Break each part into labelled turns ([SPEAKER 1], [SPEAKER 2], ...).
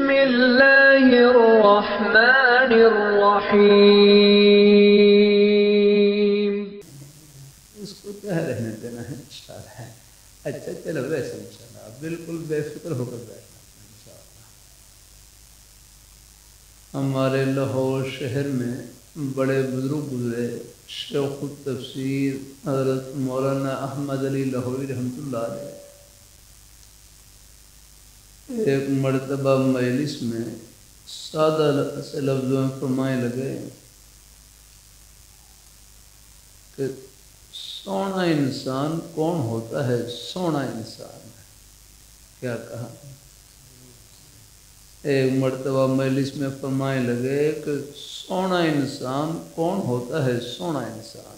[SPEAKER 1] بسم اللہ الرحمن الرحیم.
[SPEAKER 2] اس کو کیا رہنے دینا ہے انشاءاللہ. اچھا چلو ویسے انشاءاللہ بالکل بے فکر ہو کر بیٹھنا انشاءاللہ. ہمارے لاہور شہر میں بڑے بزرگ گزرے، شیخ التفسیر حضرت مولانا احمد علی لاہوری رحمۃ اللہ علیہ. ایک مرتبہ مجلس میں سادہ سے لفظوں میں فرمائے لگے کہ سونا انسان کون ہوتا ہے؟ سونا انسان کیا کہا؟ ایک مرتبہ مجلس میں فرمائے لگے کہ سونا انسان کون ہوتا ہے؟ سونا انسان.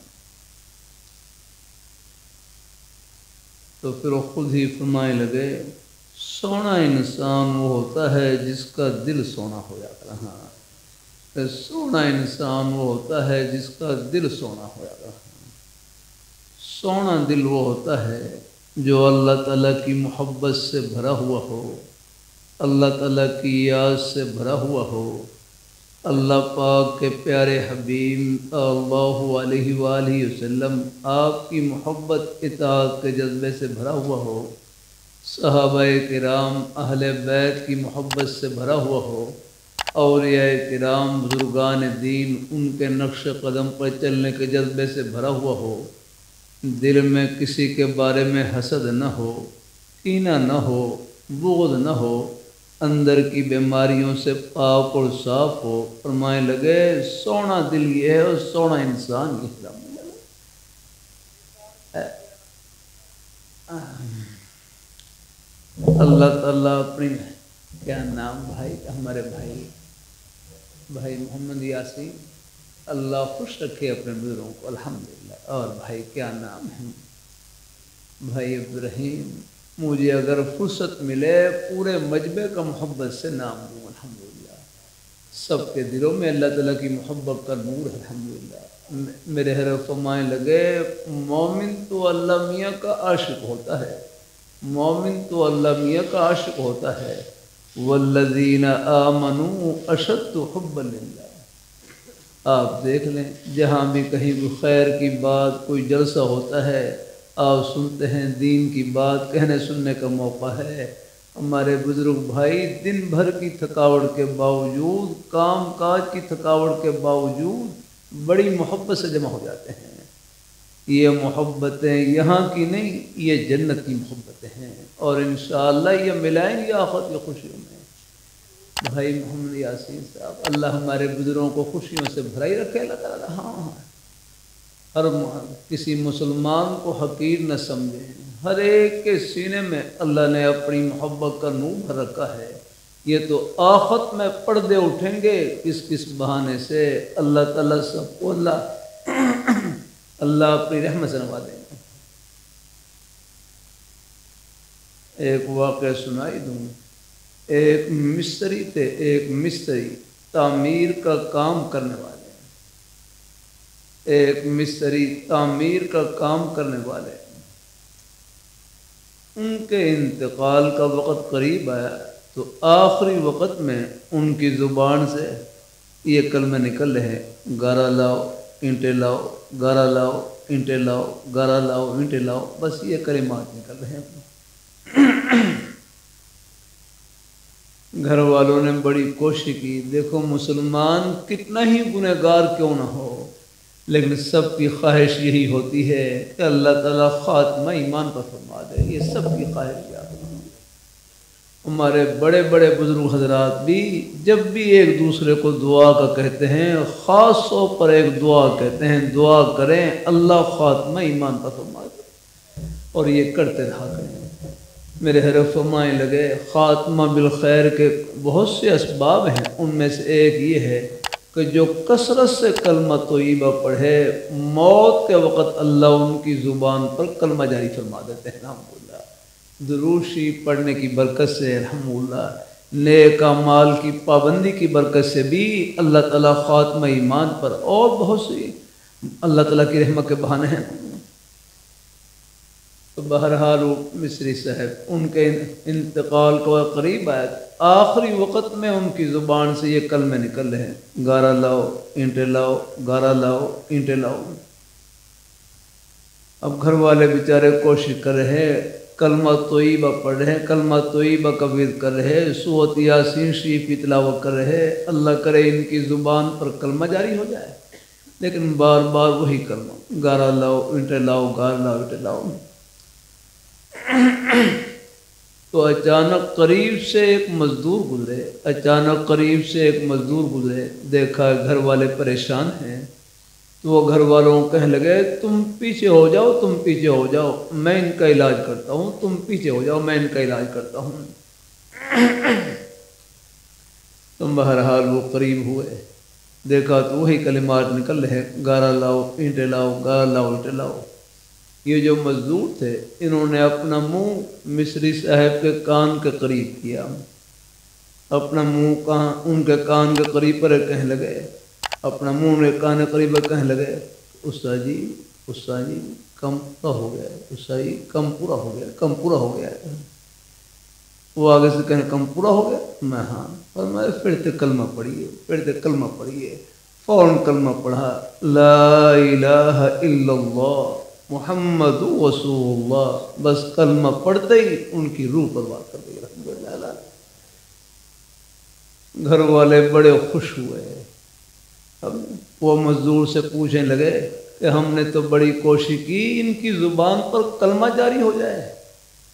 [SPEAKER 2] تو پھر وہ خود ہی فرمائے لگے سونا انسان وہ ہوتا ہے جس کا دل سونا ہو جاتا ہے. سونا انسان وہ ہوتا ہے جس کا دل سونا ہو جاتا ہے. سونا دل وہ ہوتا ہے جو اللہ تعالیٰ کی محبت سے بھرا ہوا ہو، اللہ تعالیٰ کی یاد سے بھرا ہوا ہو، اللہ پاک کے پیارے حبیب اللہ علیہ وآلہ وسلم آپ کی محبت اطاعت کے جذبے سے بھرا ہوا ہو، صحابہ کرام اہل بیت کی محبت سے بھرا ہوا ہو، اولیاء کرام بزرگان دین ان کے نقش قدم پر چلنے کے جذبے سے بھرا ہوا ہو، دل میں کسی کے بارے میں حسد نہ ہو، کینہ نہ ہو، بغض نہ ہو، اندر کی بیماریوں سے پاک اور صاف ہو. فرمائے لگے سونا دل یہ ہے اور سونا انسان یہ ہے. اللہ تعالیٰ اپنی کیا نام بھائی ہمارے بھائی محمد یاسین، اللہ خوش رکھے اپنے بزرگوں کو الحمدللہ. اور بھائی کیا نام ہے؟ بھائی عبدالرحیم. مجھے اگر فرصت ملے پورے مجمع کا محبت سے نام دوں الحمدللہ. سب کے دلوں میں اللہ تعالیٰ کی محبت کا نور ہے الحمدللہ. میرے حضرت فرمائے لگے مومن تو اللہ میاں کا عاشق ہوتا ہے، مومن تو اللہ میاں کا عاشق ہوتا ہے. والذین آمنوا اشد حبا للہ. آپ دیکھ لیں جہاں بھی کہیں بھی خیر کی بات کوئی جلسہ ہوتا ہے آپ سنتے ہیں، دین کی بات کہنے سننے کا موقع ہے. ہمارے بزرگ بھائی دن بھر کی تھکاوٹ کے باوجود، کام کاج کی تھکاوٹ کے باوجود بڑی محبت سے جمع ہو جاتے ہیں. یہ محبتیں یہاں کی نہیں، یہ جنت کی محبتیں ہیں اور انشاءاللہ یہ ملائیں گی آخرت کی خوشیوں میں. بھائی محمد یاسین صاحب اللہ ہمارے بزرگوں کو خوشیوں سے بھرائی رکھے اللہ تعالیٰ. ہاں ہر کسی مسلمان کو حقیر نہ سمجھیں، ہر ایک کے سینے میں اللہ نے اپنی محبت کا نور بھر رکھا ہے. یہ تو آخرت میں پردے اٹھیں گے کس بہانے سے. اللہ تعالیٰ سب کو اللہ اپنی رحمت سے نوازیں گے. ایک واقعہ سنائی دوں. ایک مستری تھے، ایک مستری تعمیر کا کام کرنے والے، ایک مستری تعمیر کا کام کرنے والے. ان کے انتقال کا وقت قریب آیا تو آخری وقت میں ان کی زبان سے یہ کلمے نکل رہے، گارا لاؤ اینٹیں لاؤ، گارا لاؤ اینٹیں لاؤ، گارا لاؤ اینٹیں لاؤ، بس یہ کلمات نکل رہے ہیں. گھر والوں نے بڑی کوشش کی، دیکھو مسلمان کتنا ہی گنہگار کیوں نہ ہو لیکن سب کی خواہش یہی ہوتی ہے کہ اللہ تعالیٰ خاتمہ ایمان پر فرما دے. یہ سب کی خواہشات ہیں. ہمارے بڑے بڑے بزرگ حضرات بھی جب بھی ایک دوسرے کو دعا کا کہتے ہیں، خاص طور پر ایک دعا کہتے ہیں، دعا کریں اللہ خاتمہ ایمان پر فرما دے، اور یہ کرتے رہا کریں. میرے حضرت فرمائے لگے خاتمہ بالخیر کے بہت سے اسباب ہیں، ان میں سے ایک یہ ہے کہ جو کثرت سے کلمہ طیبہ پڑھے موت کے وقت اللہ ان کی زبان پر کلمہ جاری فرما دیتے ہیں الحمدللہ. درود شریف پڑھنے کی برکت سے الحمدللہ، نیک اعمال کی پابندی کی برکت سے بھی اللہ تعالیٰ خاتمہ ایمان پر اور بہت سی اللہ تعالیٰ کی رحمت کے بہانے ہیں. تو بہرحال وہ مصری صاحب ان کے انتقال کو قریب آیا، آخری وقت میں ان کی زبان سے یہ کلمے نکل رہے ہیں، گارا لاؤ اینٹیں لاؤ، گارا لاؤ اینٹیں لاؤ۔ اب گھر والے بیچارے کوشش کر رہے ہیں، کلمہ طیبہ پڑھ رہے ہیں، کلمہ طیبہ کا ورد کر رہے ہیں، سورۃ یاسین شریف کی تلاوت کر رہے ہیں، اللہ کرے ان کی زبان پر کلمہ جاری ہو جائے، لیکن بار بار وہی کلمہ، گارا لاؤ اینٹیں لاؤ، گارا لاؤ اینٹیں لاؤ۔ تو اچانک قریب سے ایک مزدور گزرے، اچانک قریب سے ایک مزدور گزرے، دیکھا گھر والے پریشان ہیں، تو وہ گھر والوں کو کہنے لگے تم پیچھے ہو جاؤ، تم پیچھے ہو جاؤ، میں ان کا علاج کرتا ہوں، تم پیچھے ہو جاؤ، میں ان کا علاج کرتا ہوں۔ تم بہرحال وہ قریب ہوئے، دیکھا تو وہی کلمات نکل رہے، گارا لاؤ اینٹیں لاؤ، گارا لاؤ اینٹیں لاؤ۔ یہ جو مزدور تھے انہوں نے اپنا منہ مصری صاحب کے کان کے قریب کیا، اپنا منہ ان کے کان کے قریب پر کہنے لگے، اپنا منہ نے کان کے قریب پر کہنے لگے، استاد جی کم پورا ہو گیا ہے، استاد جی کم پورا ہو گیا، کم پورا ہو گیا ہے۔ وہ آگے سے کہنے کم پورا ہو گیا، میں ہاں، اور میں پھر سے کلمہ پڑھیے، پھر سے کلمہ پڑھیے، فوراً کلمہ پڑھا، لا الہ الا اللہ محمد رسول اللہ، بس کلمہ پڑھتے ہی ان کی روح پرواز کر گئی، الحمدللہ۔ گھر والے بڑے خوش ہوئے، اب وہ مزدور سے پوچھنے لگے کہ ہم نے تو بڑی کوشش کی ان کی زبان پر کلمہ جاری ہو جائے،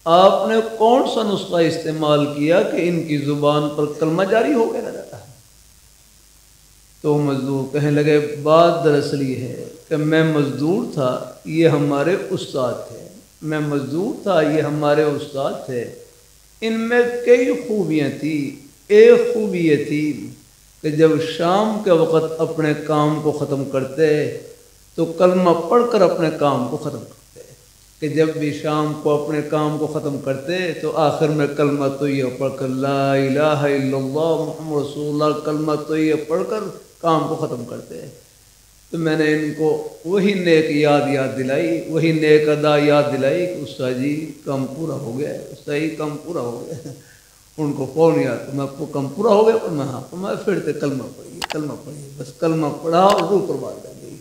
[SPEAKER 2] آپ نے کون سا نسخہ استعمال کیا کہ ان کی زبان پر کلمہ جاری ہو گیا رہتا ہے؟ تو مزدور کہنے لگے بات دراصل یہ ہے کہ میں مزدور تھا، یہ ہمارے استاد تھے، میں مزدور تھا، یہ ہمارے استاد تھے، ان میں کئی خوبیاں تھیں، ایک خوبی یہ تھی کہ جب شام کے وقت اپنے کام کو ختم کرتے تو کلمہ پڑھ کر اپنے کام کو ختم کرتے، کہ جب بھی شام کو اپنے کام کو ختم کرتے تو آخر میں کلمہ طیبہ پڑھ کر لا الہ الا اللہ محمد رسول اللہ کلمہ طیبہ پڑھ کر کام کو ختم کرتے۔ تو میں نے ان کو وہی نیک یاد دلائی، وہی نیک ادا یاد دلائی کہ استاد جی کم پورا ہو گیا، استاد جی کم پورا ہو گیا۔ ان کو فون یاد، میں کو کم پورا ہو گیا، میں ہاں، میں پھر سے کلمہ پڑھیے، بس کلمہ پڑھا اور روح پرواز کر گئی۔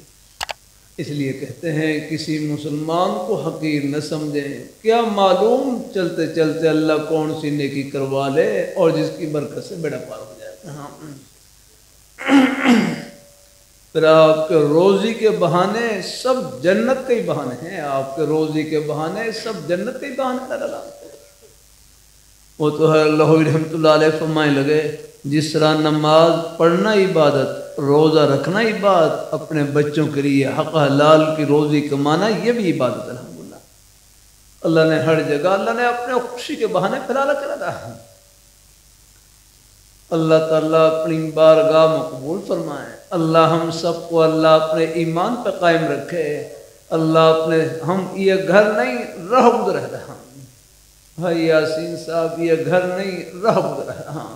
[SPEAKER 2] اس لیے کہتے ہیں کسی مسلمان کو حقیر نہ سمجھیں، کیا معلوم چلتے چلتے اللہ کون سی نیکی کروا لے اور جس کی برکت سے بیڑا پار ہو جائے۔ ہاں، پھر آپ کے روزی کے بہانے سب جنت کے ہی بہانے ہیں، آپ کے روزی کے بہانے سب جنت کے ہی بہانے لگا۔ وہ تو ہے اللہ رحمۃ اللہ علیہ فرمائے لگے جس طرح نماز پڑھنا عبادت، روزہ رکھنا عبادت، اپنے بچوں کے لیے حق حلال کی روزی کمانا یہ بھی عبادت۔ الحمدللہ اللہ نے ہر جگہ اللہ نے اپنے خوشی کے بہانے پھیلا کے رکھا ہے۔ اللہ تعالیٰ اپنی بارگاہ مقبول فرمائے، اللہ ہم سب کو اللہ اپنے ایمان پہ قائم رکھے، اللہ اپنے ہم یہ گھر نہیں رہ گزر رہا، بھائی یاسین صاحب یہ گھر نہیں رہ گزر رہا،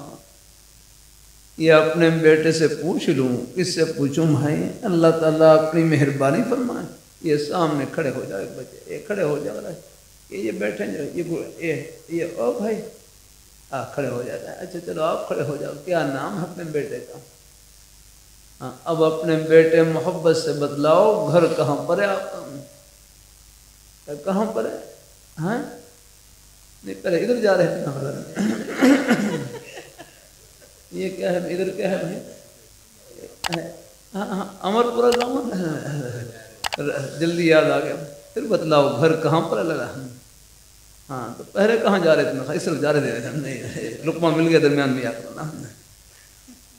[SPEAKER 2] یہ اپنے بیٹے سے پوچھ لوں، کس سے پوچھوں بھائی؟ اللہ تعالیٰ اپنی مہربانی فرمائے، یہ سامنے کھڑے ہو جائے بچے، یہ کھڑے ہو جا رہا ہے، یہ بیٹھے یہ او بھائی کھڑے ہو جاتا ہے، اچھا چلو آپ کھڑے ہو جاؤ، کیا نام ہے اپنے بیٹے کا؟ ہاں، اب اپنے بیٹے محبت سے بتلاؤ گھر کہاں پر ہے آپ کا؟ کہاں پر ہے؟ ہاں نہیں پہلے ادھر جا رہے تھے، یہ کیا ہے ادھر کیا ہے بھائی؟ ہاں امر پورا گاؤں، جلدی یاد آ گیا، پھر بتلاؤ گھر کہاں پر لگا؟ ہاں تو پہلے کہاں جا رہے تھے؟ اس طرف جا رہے تھے، نہیں لقمہ مل گیا درمیان میں یاد کرنا۔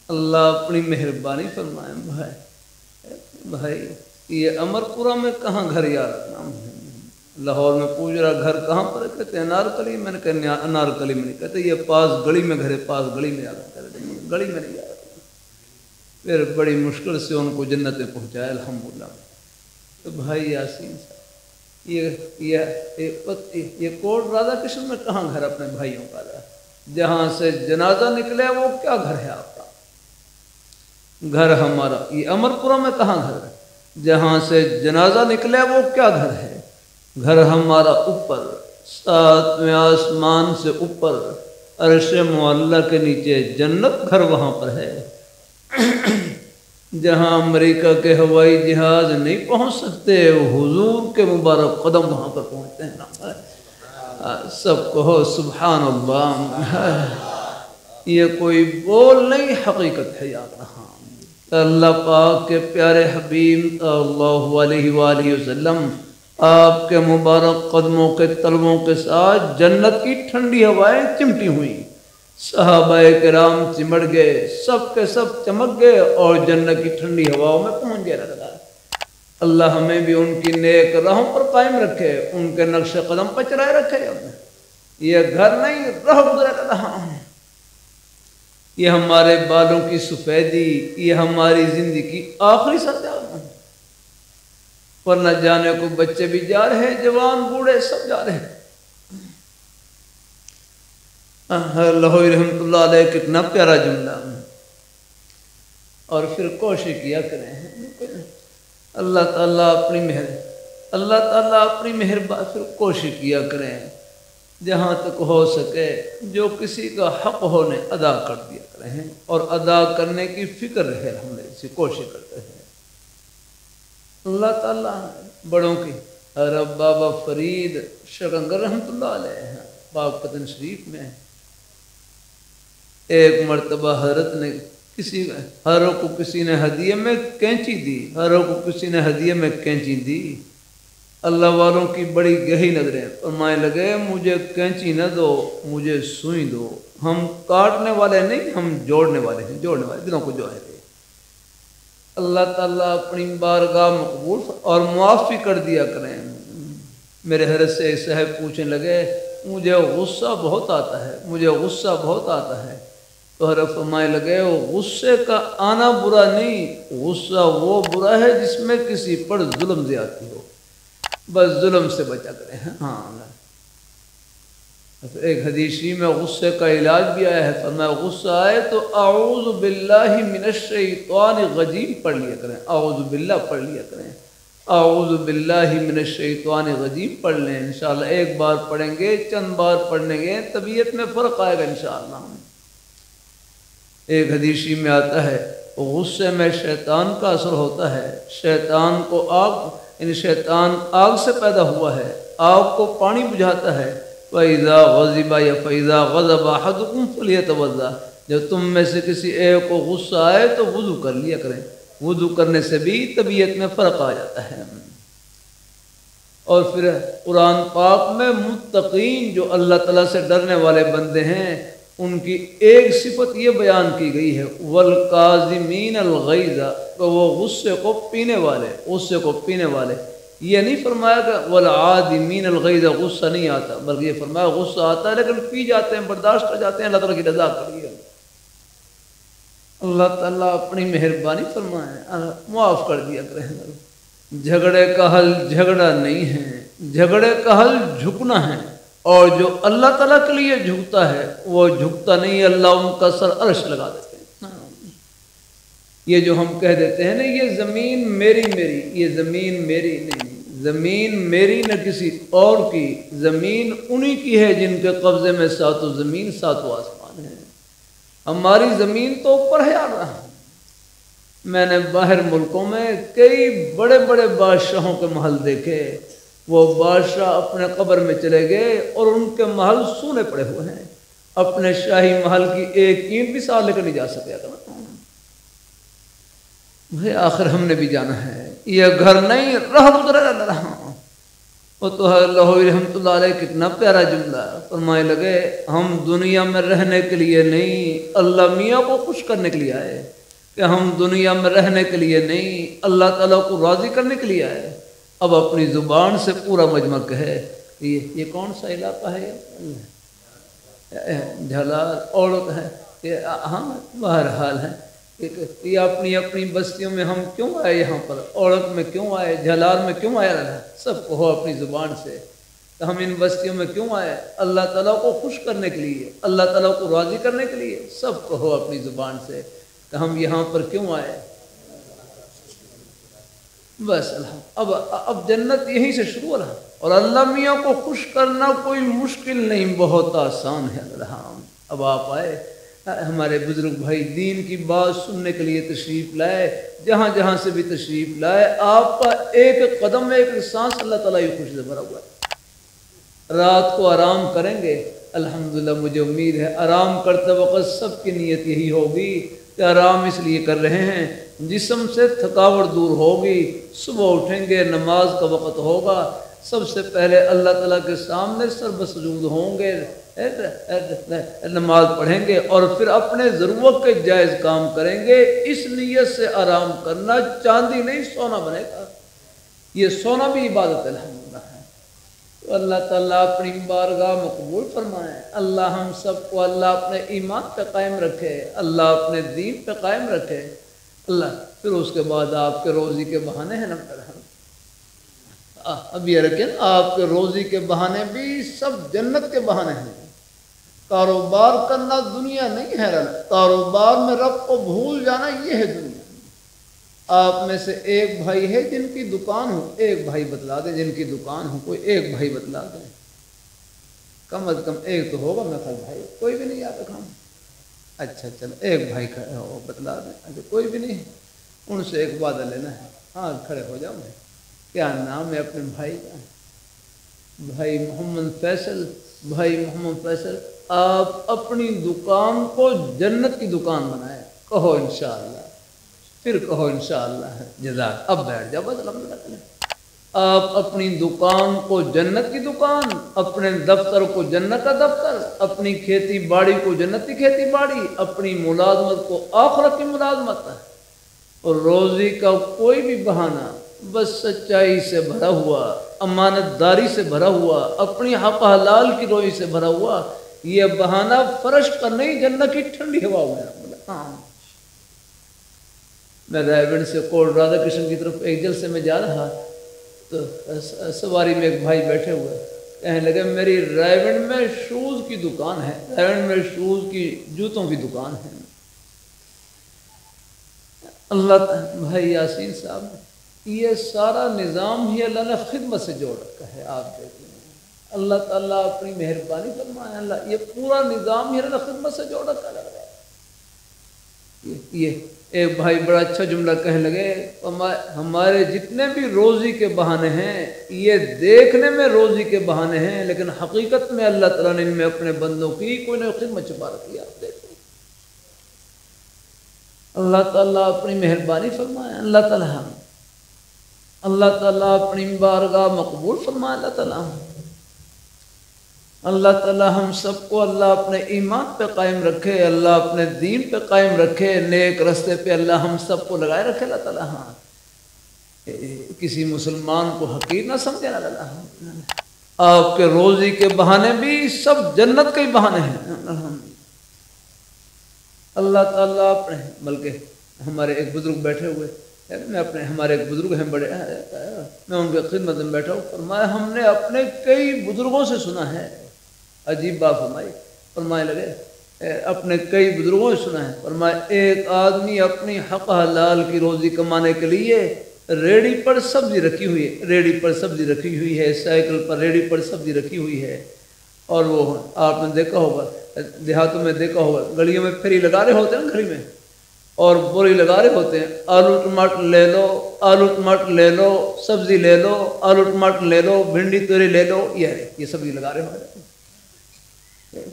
[SPEAKER 2] اللہ اپنی مہربانی فرمائے بھائی یہ امر پورہ میں کہاں گھر یاد رکھنا؟ لاہور میں پوچھ رہا گھر کہاں پر؟ کہتے ہیں انارکلی، میں نے کہا انارکلی میں نہیں، کہتے یہ پاس گلی میں گھر ہے، پاس گلی میں یاد رکھتے، گلی میں نہیں یاد رکھنا۔ پھر بڑی مشکل سے ان کو جنت میں پہنچایا الحمدللہ۔ تو بھائی یاسین صاحب یہ کوٹ راجا کشن میں کہاں گھر اپنے بھائیوں کا رہا؟ جہاں سے جنازہ نکلے وہ کیا گھر ہے آپ کا؟ گھر ہمارا یہ امر پورہ میں کہاں گھر ہے؟ جہاں سے جنازہ نکلے وہ کیا گھر ہے؟ گھر ہمارا اوپر، ساتویں آسمان سے اوپر، عرش معلیٰ کے نیچے جنت گھر وہاں پر ہے، جہاں امریکہ کے ہوائی جہاز نہیں پہنچ سکتے، حضور کے مبارک قدم وہاں پر پہنچتے ہیں۔ سب کہو سبحان اللہ۔ یہ کوئی بول نہیں، حقیقت ہے یاد رہا۔ اللہ پاک کے پیارے حبیب صلی اللہ علیہ وآلہ وسلم آپ کے مبارک قدموں کے تلووں کے ساتھ جنت کی ٹھنڈی ہوائیں چمٹی ہوئیں، صحابہ کرام چمٹ گئے، سب کے سب چمک گئے اور جنت کی ٹھنڈی ہواؤں میں پہنچ گئے۔ اللہ ہمیں بھی ان کی نیک راہوں پر قائم رکھے، ان کے نقش قدم پر چلائے رکھے۔ یہ گھر نہیں، رہ گزر رہا، یہ ہمارے بالوں کی سفیدی، یہ ہماری زندگی کی آخری سجاد، پر نہ جانے کو بچے بھی جا رہے ہیں، جوان بوڑھے سب جا رہے ہیں۔ لاہوری رحمۃ اللہ علیہ کتنا پیارا جملہ۔ اور پھر کوشش کیا کریں اللہ تعالیٰ اپنی مہربانی، پھر کوشش کیا کریں جہاں تک ہو سکے جو کسی کا حق ہونے ادا کر دیا کریں، اور ادا کرنے کی فکر رہے، ہم نے اسی کوشش کرتے ہیں۔ اللہ تعالیٰ بڑوں کی، حضرت بابا فرید شکنگر رحمۃ اللہ علیہ ہیں، باب قطن شریف میں ایک مرتبہ حضرت نے کسی نے ہدیے میں کینچی دی، کسی نے ہدیے میں کینچی دی۔ اللہ والوں کی بڑی گہری نظریں، فرمائے لگے مجھے کینچی نہ دو، مجھے سوئی دو، ہم کاٹنے والے نہیں، ہم جوڑنے والے ہیں، جوڑنے والے دلوں کو جو ہے۔ اللہ تعالیٰ اپنی بارگاہ مقبول اور معافی کر دیا کریں۔ میرے حضرت سے صاحب پوچھنے لگے مجھے غصہ بہت آتا ہے، مجھے غصہ بہت آتا ہے، تو حضرت فرمائے لگے وہ غصے کا آنا برا نہیں، غصہ وہ برا ہے جس میں کسی پر ظلم زیادتی ہو، بس ظلم سے بچا کریں۔ ہاں ایک حدیث میں غصے کا علاج بھی آیا ہے، فرمایا غصہ آئے تو اعوذ باللہ من الشیطان الرجیم پڑھ لیا کریں، اعوذ باللہ پڑھ لیا کریں، اعوذ باللہ من الشیطان الرجیم پڑھ لیں۔ انشاءاللہ ایک بار پڑھیں گے، چند بار پڑھنے گے، طبیعت میں فرق آئے گا انشاءاللہ۔ ایک حدیث میں آتا ہے غصے میں شیطان کا اثر ہوتا ہے، شیطان کو شیطان آگ سے پیدا ہوا ہے، آگ کو پانی بجھاتا ہے۔ فَإِذَا غَضِبَ یا فَإِذَا غَضَبَ أَحَدُكُمْ فَلْيَتَوَضَّأْ، جب تم میں سے کسی ایک کو غصہ آئے تو وضو کر لیا کریں، وضو کرنے سے بھی طبیعت میں فرق آ جاتا ہے۔ اور پھر قرآن پاک میں متقین جو اللہ تعالیٰ سے ڈرنے والے بندے ہیں ان کی ایک صفت یہ بیان کی گئی ہے وَالْقَاظِمِينَ الْغَيْظَ، وہ غصے کو پینے والے، غصے کو پینے والے۔ یہ نہیں فرمایا کہ وَالْعَادِمِينَ الْغَيْظَ، غصہ نہیں آتا، بلکہ یہ فرمایا غصہ آتا ہے لیکن پی جاتے ہیں، برداشت کر جاتے ہیں، اللہ تعالیٰ کی رضا کے لیے۔ اللہ تعالیٰ اپنی مہربانی فرمائے، معاف کر دیا کریں۔ جھگڑے کا حل جھگڑا نہیں ہے، جھگڑے کا حل جھکنا ہے، اور جو اللہ تعالیٰ کے لیے جھکتا ہے وہ جھکتا نہیں، اللہ ان کا سر عرش لگا دیتے ہیں۔ یہ جو ہم کہہ دیتے ہیں نا یہ زمین میری میری، یہ زمین میری نہیں، زمین میری نہ کسی اور کی، زمین انہی کی ہے جن کے قبضے میں ساتوں زمین ساتوں آسمان ہے۔ ہماری زمین تو اوپر ہے یار۔ میں نے باہر ملکوں میں کئی بڑے بڑے بادشاہوں کے محل دیکھے، وہ بادشاہ اپنے قبر میں چلے گئے اور ان کے محل سونے پڑے ہوئے ہیں، اپنے شاہی محل کی ایک اینٹ بھی ساتھ لے کر نہیں جا سکتے۔ بھائی آخر ہم نے بھی جانا ہے، یہ گھر نہیں رہ گزرے رہا۔ وہ تو لاہوری رحمۃ اللہ علیہ کتنا پیارا جملہ، فرمائے لگے ہم دنیا میں رہنے کے لیے نہیں، اللہ میاں کو خوش کرنے کے لیے آئے، کہ ہم دنیا میں رہنے کے لیے نہیں، اللہ تعالیٰ کو راضی کرنے کے لیے آئے۔ اب اپنی زبان سے پورا مجمع کہے یہ کون سا علاقہ ہے، جھلار عورت ہے، ہاں بہرحال ہے، یہ اپنی اپنی بستیوں میں ہم کیوں آئے، یہاں پر عورت میں کیوں آئے، جھلار میں کیوں آیا رہا، سب کہو اپنی زبان سے کہ ہم ان بستیوں میں کیوں آئے، اللہ تعالیٰ کو خوش کرنے کے لیے، اللہ تعالیٰ کو راضی کرنے کے لیے، سب کہو اپنی زبان سے کہ ہم یہاں پر کیوں آئے۔ بس اب جنت یہیں سے شروع ہو رہا۔ اور اللہ میاں کو خوش کرنا کوئی مشکل نہیں، بہت آسان ہے۔ اب آپ آئے، ہمارے بزرگ بھائی دین کی بات سننے کے لیے تشریف لائے، جہاں جہاں سے بھی تشریف لائے، آپ کا ایک قدم ایک سانس اللہ تعالیٰ یہ خوشی سے بھرا ہوا ہے۔ رات کو آرام کریں گے، الحمدللہ مجھے امید ہے آرام کرتے وقت سب کی نیت یہی ہوگی کہ آرام اس لیے کر رہے ہیں، جسم سے تھکاوٹ دور ہوگی، صبح اٹھیں گے، نماز کا وقت ہوگا، سب سے پہلے اللہ تعالیٰ کے سامنے سر بسجود ہوں گے، نماز پڑھیں گے، اور پھر اپنے ضرورت کے جائز کام کریں گے۔ اس نیت سے آرام کرنا چاندی نہیں سونا بنے گا، یہ سونا بھی عبادت الحمدللہ ہے۔ تو اللہ تعالیٰ اپنی بارگاہ مقبول فرمائے، اللہ ہم سب کو اللہ اپنے ایمان پہ قائم رکھے، اللہ اپنے دین پہ قائم رکھے اللہ۔ پھر اس کے بعد آپ کے روزی کے بہانے ہیں نمبر، اب یہ رکھیں آپ کے روزی کے بہانے بھی سب جنت کے بہانے ہیں۔ کاروبار کرنا دنیا نہیں ہے، کاروبار میں رب کو بھول جانا یہ ہے دنیا۔ آپ میں سے ایک بھائی ہے جن کی دکان ہو، ایک بھائی بتلا دیں جن کی دکان ہو، کوئی ایک بھائی بتلا دیں، کم از کم ایک تو ہوگا میں بھائی، کوئی بھی نہیں یاد رکھا۔ اچھا چلو ایک بھائی کھڑے ہو بتلا دیں، اچھا کوئی بھی نہیں، ان سے ایک وعدہ لینا ہے۔ ہاں کھڑے ہو جاؤ، میں کیا نام ہے اپنے بھائی کا؟ بھائی محمد فیصل۔ بھائی محمد فیصل، آپ اپنی دکان کو جنت کی دکان بنائیں، کہو انشاءاللہ، پھر کہو انشاءاللہ جزاک۔ اب بیٹھ جاؤ بس الحمدللہ۔ آپ اپنی دکان کو جنت کی دکان، اپنے دفتر کو جنت کا دفتر، اپنی کھیتی باڑی کو جنت کی کھیتی باڑی، اپنی ملازمت کو آخرت کی ملازمت، اور روزی کا کوئی بھی بہانہ بس سچائی سے بھرا ہوا، امانت داری سے بھرا ہوا، اپنی حق حلال کی روئی سے بھرا ہوا، یہ بہانہ فرش کا نہیں، جنت کی ٹھنڈی ہوا میں۔ میں رائے سے کوٹ رادھا کرشن کی طرف ایک جلسے میں جا رہا، تو سواری میں ایک بھائی بیٹھے ہوئے، کہنے لگے میری رائے میں شوز کی دکان ہے، رائے میں شوز کی جوتوں کی دکان ہے۔ اللہ بھائی یاسین صاحب، یہ سارا نظام ہی اللہ نے خدمت سے جوڑ رکھا ہے۔ آپ دیکھیں اللہ تعالیٰ اپنی مہربانی فرمائے، اللہ یہ پورا نظام ہی اللہ نے خدمت سے جوڑ رکھا ہے۔ یہ ایک بھائی بڑا اچھا جملہ کہنے لگے، ہمارے جتنے بھی روزی کے بہانے ہیں یہ دیکھنے میں روزی کے بہانے ہیں، لیکن حقیقت میں اللہ تعالیٰ نے ان میں اپنے بندوں کی کوئی نہ خدمت چھپا رکھی ہے۔ آپ دیکھیں اللہ تعالیٰ اپنی مہربانی فرمائے، اللہ تعالیٰ اپنی بارگاہ مقبول فرمائے، اللہ تعالیٰ ہم سب کو اللہ اپنے ایمان پہ قائم رکھے، اللہ اپنے دین پہ قائم رکھے، نیک رستے پہ اللہ ہم سب کو لگائے رکھے اللہ تعالیٰ۔ کسی مسلمان کو حقیر نہ سمجھے اللہ، آپ کے روزی کے بہانے بھی سب جنت کے بہانے ہیں۔ اللہ تعالیٰ اپنے، بلکہ ہمارے ایک بزرگ بیٹھے ہوئے، میں اپنے ہمارے ایک بزرگ ہیں بڑے، میں ان کے خدمت میں بیٹھا ہوں، فرمایا ہم نے اپنے کئی بزرگوں سے سنا ہے، عجیب بات فرمائی، فرمائے لگے اپنے کئی بزرگوں سے سنا ہے، فرمایا ایک آدمی اپنی حق حلال کی روزی کمانے کے لیے ریڑھی پر سبزی رکھی ہوئی ہے، ریڑھی پر سبزی رکھی ہوئی ہے، سائیکل پر ریڑھی پر سبزی رکھی ہوئی ہے، اور وہ آپ نے دیکھا ہوگا، دیہاتوں میں دیکھا ہوگا، گلیوں میں پھیری لگا رہے ہوتے ہیں نا گھڑی میں، اور بوری لگا رہے ہوتے ہیں، آلو ٹماٹر لے لو، آلو ٹماٹر لے لو، سبزی لے لو، آلو ٹماٹر لے لو، بھنڈی توری لے لو، یہ سبزی لگا رہے ہوتے ہیں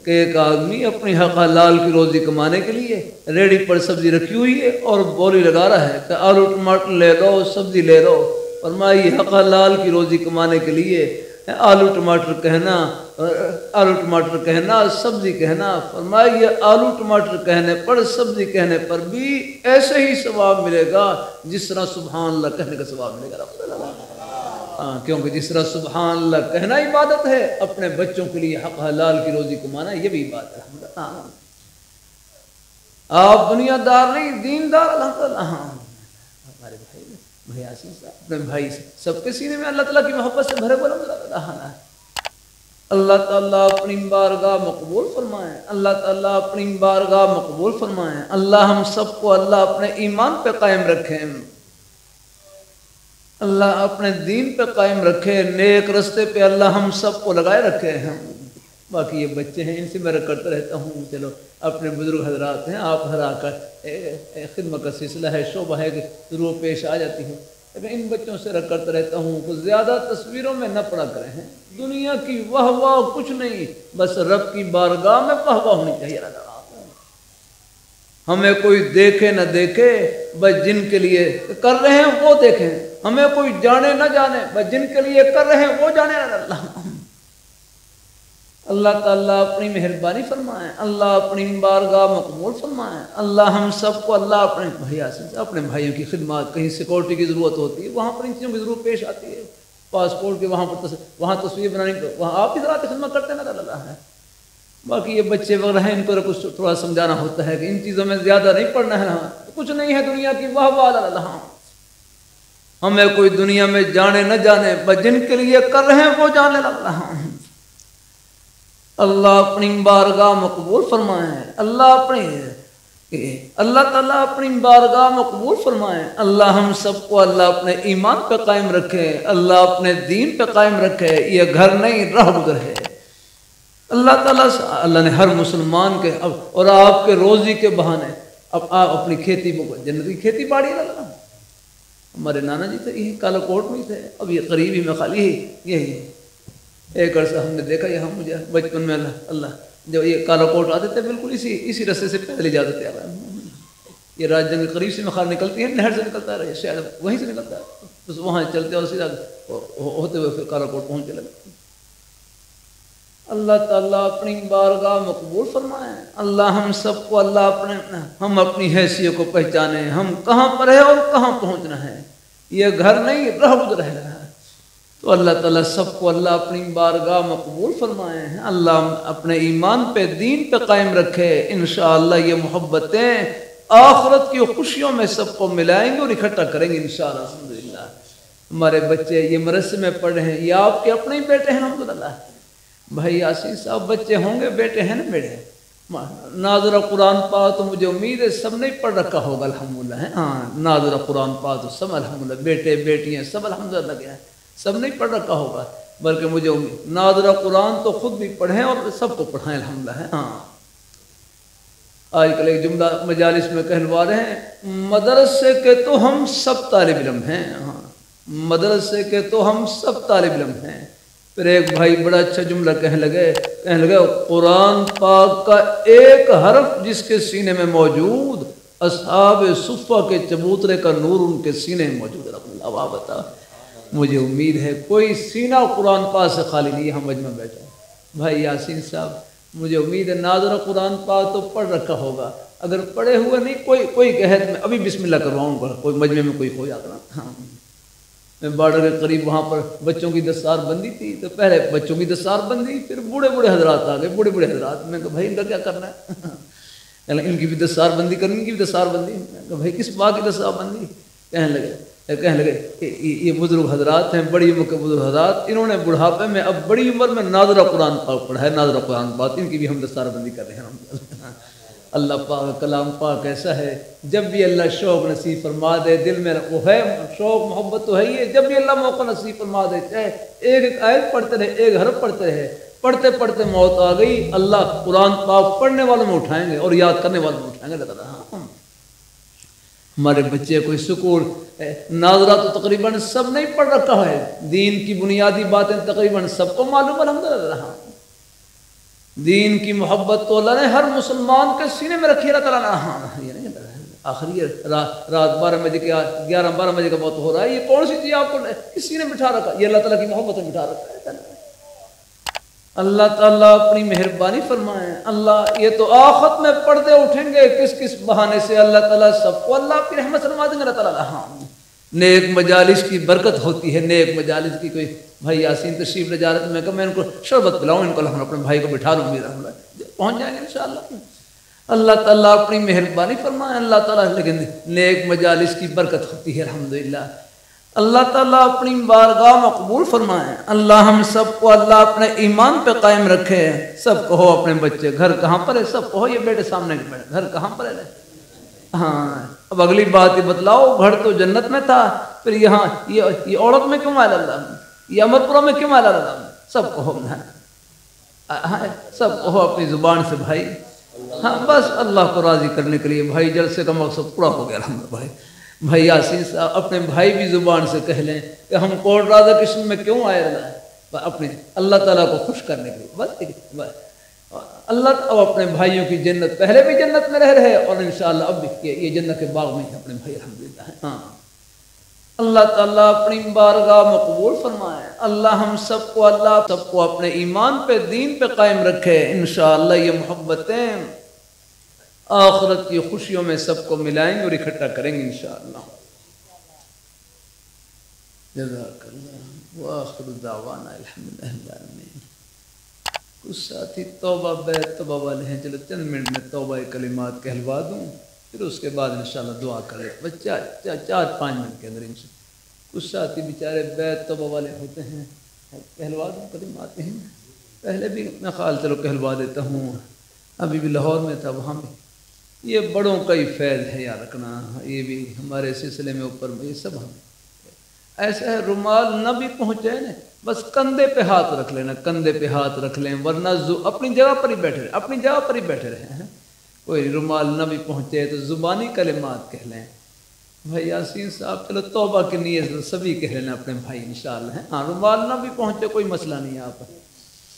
[SPEAKER 2] کہ ایک آدمی اپنی حق حلال کی روزی کمانے کے لیے ریڑھی پر سبزی رکھی ہوئی ہے اور بوری لگا رہا ہے کہ آلو ٹماٹر لے لو، سبزی لے لو، فرمایا یہ حق حلال کی روزی کمانے کے لیے آلو ٹماٹر کہنا، سبزی کہنا، فرمایا یہ آلو ٹماٹر کہنے پر، سبزی کہنے پر بھی ایسے ہی ثواب ملے گا جس طرح سبحان اللہ کہنے کا ثواب ملے گا۔ کیونکہ جس طرح سبحان اللہ کہنا عبادت ہے، اپنے بچوں کے لیے حق حلال کی روزی کمانا یہ بھی عبادت ہے۔ آپ دنیا دار نہیں، دین دار الحمدللہ۔ ہمارے بھائی آسین صاحب، اپنے بھائی سب کے سینے میں اللہ تعالیٰ کی محبت سے بھرے بولے اللہ تعالیٰ اپنی بارگاہ مقبول فرمائیں، اللہ تعالیٰ اپنی بارگاہ مقبول فرمائیں، اللہ ہم سب کو اللہ اپنے ایمان پہ قائم رکھیں۔ اللہ اپنے دین پہ قائم رکھے، نیک رستے پہ اللہ ہم سب کو لگائے رکھے ہیں۔ باقی یہ بچے ہیں، ان سے میں کرتا رہتا ہوں، چلو اپنے بزرگ حضرات ہیں، آپ ہر آ کر خدمت کا سلسلہ ہے، شعبہ ہے کہ ضرور پیش آ جاتی ہے، لیکن ان بچوں سے رکھ کرتا رہتا ہوں کہ زیادہ تصویروں میں نہ پڑا کریں ہیں، دنیا کی واہ واہ کچھ نہیں، بس رب کی بارگاہ میں واہ واہ ہونی چاہیے۔ ہمیں کوئی دیکھے نہ دیکھے، بس جن کے لیے کر رہے ہیں وہ دیکھیں، ہمیں کوئی جانے نہ جانے، بس جن کے لیے کر رہے ہیں وہ جانے نہ۔ اللہ تعالیٰ اپنی مہربانی فرمائیں، اللہ اپنی بارگاہ مقبول فرمائیں، اللہ ہم سب کو، اللہ اپنے اپنے بھائیوں کی خدمات، کہیں سیکورٹی کی ضرورت ہوتی ہے وہاں پر ان چیزوں کی ضرورت پیش آتی ہے، پاسپورٹ کے وہاں پر وہاں تصویر بنانے کی، وہاں آپ کی ذرا خدمت کرتے ہیں نا اللہ ہے۔ باقی یہ بچے وغیرہ ہیں، ان کو کچھ تھوڑا سمجھانا ہوتا ہے کہ ان چیزوں میں زیادہ نہیں پڑنا ہے، کچھ نہیں ہے دنیا کی واہ واہ اللہ، ہمیں کوئی دنیا میں جانے نہ جانے، بس جن کے لیے کر رہے ہیں وہ جانے اللہ۔ اللہ اپنی بارگاہ مقبول فرمائیں، اللہ تعالیٰ اپنی بارگاہ مقبول فرمائیں، اللہ ہم سب کو اللہ اپنے ایمان پہ قائم رکھے، اللہ اپنے دین پہ قائم رکھے، یہ گھر نہیں راہ گزر ہے۔ اللہ تعالیٰ اللہ نے ہر مسلمان کے اور آپ کے روزی کے بہانے اب آپ اپنی کھیتی جنت کی کھیتی باڑی اللہ، ہمارے نانا جی تھے یہی کالا کوٹ میں تھے، اب یہ قریب ہی میں خالی یہی ایک عرصہ ہم نے دیکھا یہاں، مجھے بچپن میں اللہ جب یہ کالا کوٹ آتے تھے بالکل اسی رستے سے پیدل اجازت ہے، یہ راج جنگ قریب سے مخار نکلتی ہے، نہر سے نکلتا ہے، شاید وہیں سے نکلتا ہے، بس وہاں چلتے اور سیدھا ہوتے ہوئے پھر کالا کوٹ پہنچنے لگے۔ اللہ تعالیٰ اپنی بارگاہ مقبول فرمائیں، اللہ ہم سب کو، اللہ ہم اپنی حیثیت کو پہچانیں، ہم کہاں پر ہے اور کہاں پہنچنا ہے، یہ گھر نہیں راہ گزر ہے، تو اللہ تعالیٰ سب کو اللہ اپنی بارگاہ مقبول فرمائیں، اللہ اپنے ایمان پہ دین پہ قائم رکھے، انشاءاللہ یہ محبتیں آخرت کی خوشیوں میں سب کو ملائیں گے اور اکٹھا کریں گے انشاءاللہ۔ الحمدللہ ہمارے بچے یہ مدرسے میں پڑھ رہے ہیں، یہ آپ کے اپنے ہی بیٹے ہیں الحمدللہ۔ بھائی یاسین صاحب بچے ہوں گے، بیٹے ہیں نا میرے، ناظرہ قرآن پاک تو مجھے امید ہے سب نے پڑھ رکھا ہوگا الحمدللہ، ہاں ناظرہ قرآن پاک تو سب الحمدللہ، بیٹے بیٹیاں سب الحمدللہ لگے ہیں، سب نہیں پڑھ رکھا ہوگا، بلکہ مجھے ناظرہ قرآن تو خود بھی پڑھیں اور سب کو پڑھائیں الحمدللہ۔ ہاں آج کل ایک جملہ مجالس میں کہلوا رہے ہیں، مدرسے کے تو ہم سب طالب علم ہیں، ہاں مدرسے کے تو ہم سب طالب علم ہیں۔ پھر ایک بھائی بڑا اچھا جملہ کہنے لگے قرآن پاک کا ایک حرف جس کے سینے میں موجود، اصحاب صفہ کے چبوترے کا نور ان کے سینے میں موجود ہے۔ اللہ واہ بتا، مجھے امید ہے کوئی سینہ قرآن پاک سے خالی نہیں، ہم مجمع میں بیٹھے بھائی یاسین صاحب، مجھے امید ہے ناظرہ قرآن پاک تو پڑھ رکھا ہوگا، اگر پڑھے ہوئے نہیں کوئی کہے تو میں ابھی بسم اللہ کرواؤں گا، کوئی مجمع میں کوئی ہو جاتا نا۔ ہاں میں بارڈر کے قریب وہاں پر بچوں کی دستار بندی تھی، تو پہلے بچوں کی دستار بندی، پھر بوڑھے بوڑھے حضرات آ گئے، بوڑھے بوڑھے حضرات، میں کہا بھائی ان کا کیا کرنا ہے، ان کی بھی دستار بندی کرنی، ان کی بھی دستار بندی، میں کہا بھائی کس بات کی دستار بندی، کہنے لگے یہ بزرگ حضرات ہیں، بڑی عمر کے بزرگ حضرات، انہوں نے بڑھاپے میں اب بڑی عمر میں ناظرہ قرآن پاک پڑھا ہے، ناظرہ قرآن پاک، ان کی بھی ہم دستار بندی کر رہے ہیں۔ اللہ پاک کلام پاک ایسا ہے، جب بھی اللہ شوق نصیب فرما دے، دل میں وہ ہے شوق محبت تو ہے ہی، جب بھی اللہ موقع نصیب فرما دے، چاہے ایک آیت پڑھتے رہے، ایک حرف پڑھتے رہے، پڑھتے پڑھتے موت آ گئی، اللہ قرآن پاک پڑھنے والوں میں اٹھائیں گے اور یاد کرنے والوں میں اٹھائیں گے۔ اللہ ہمارے بچے کوئی سکول ناظرہ تو تقریباً سب نہیں پڑھ رکھا ہے، دین کی بنیادی باتیں تقریباً سب کو معلوم الحمدللہ، دین کی محبت تو اللہ نے ہر مسلمان کے سینے میں رکھی، اللہ تعالیٰ نے۔ ہاں یہ نہیں آخری رات 12 بجے کے 11-12 بجے کا وقت ہو رہا ہے، یہ کون سی چیز آپ کو کس سینے میں بٹھا رکھا، یہ اللہ تعالیٰ کی محبت میں بٹھا رکھا ہے۔ اللہ تعالیٰ اپنی مہربانی فرمائیں، اللہ یہ تو آخرت میں پردے اٹھیں گے کس بہانے سے، اللہ تعالیٰ سب کو اللہ کی رحمت فرما دیں گے اللہ تعالیٰ۔ ہاں نیک مجالس کی برکت ہوتی ہے، نیک مجالس کی، کوئی بھائی یاسین تشریف لے جا رہے تھے، میں کہا میں ان کو شربت پلاؤں، ان کو اپنے بھائی کو بٹھا لوں، میرا پہنچ جائیں گے انشاءاللہ۔ اللہ تعالیٰ اپنی مہربانی فرمائیں، اللہ تعالیٰ لیکن نیک مجالس کی برکت ہوتی ہے الحمدللہ۔ اللہ تعالیٰ اپنی بارگاہ مقبول فرمائیں، اللہ ہم سب کو اللہ اپنے ایمان پہ قائم رکھے، سب کہو اپنے بچے گھر کہاں پر ہے، سب کہو یہ بیٹے سامنے کے بیٹے گھر کہاں پر ہے۔ ہاں اب اگلی بات یہ بتلاؤ، گھر تو جنت میں تھا، پھر یہاں یہ عورت میں کیوں آئے اللہ، یہ امرپورہ میں کیوں آئے اللہ، سب کہو سب کہو اپنی زبان سے بھائی، ہاں بس اللہ کو راضی کرنے کے لیے بھائی جلسے کا مقصد پورا ہو گیا الحمد بھائی۔ بھائی یاسین صاحب اپنے بھائی بھی زبان سے کہہ لیں کہ ہم کوٹ راضا کشن میں کیوں آئے اللہ، اپنے اللہ تعالیٰ کو خوش کرنے کے لیے بس اللہ اب اپنے بھائیوں کی جنت، پہلے بھی جنت میں رہ رہے اور انشاءاللہ اب بھی یہ جنت کے باغ میں اپنے بھائی الحمدللہ ہیں۔ ہاں اللہ تعالیٰ اپنی بارگاہ میں قبول فرمائے، اللہ ہم سب کو اپنے ایمان پہ دین پہ قائم رکھے، انشاءاللہ یہ محبتیں آخرت کی خوشیوں میں سب کو ملائیں گے اور اکٹھا کریں گے انشاءاللہ۔ جزاک اللہ وآخر دعوانا الحمدللہ رب العالمین۔ کچھ ساتھی توبہ بیت توبہ والے ہیں، چلو چند منٹ میں توبہ کلمات کہلوا دوں، پھر اس کے بعد انشاءاللہ دعا کریں، بس 4-5 منٹ کے اندر انشاءاللہ۔ کچھ ساتھی بیچارے بیت توبہ والے ہوتے ہیں، کہلوا دوں کلمات ہیں، پہلے بھی میں خیال چلو کہلوا دیتا ہوں، ابھی بھی لاہور میں تھا وہاں بھی۔ یہ بڑوں کا ہی فیض ہے یاد رکھنا، یہ بھی ہمارے سلسلے میں اوپر میں یہ سب ہم ایسا ہے، رومال نہ بھی پہنچے نا بس کندھے پہ ہاتھ رکھ لینا، کندھے پہ ہاتھ رکھ لیں، ورنہ اپنی جگہ پر ہی بیٹھے رہے، اپنی جگہ پر ہی بیٹھے رہے ہیں۔ کوئی رومال نہ بھی پہنچے تو زبانی کلمات کہہ لیں۔ بھائی یاسین صاحب چلو توبہ کی نیت سبھی کہہ لینا اپنے بھائی انشاءاللہ۔ ہاں رومال نہ بھی پہنچے کوئی مسئلہ نہیں ہے آپ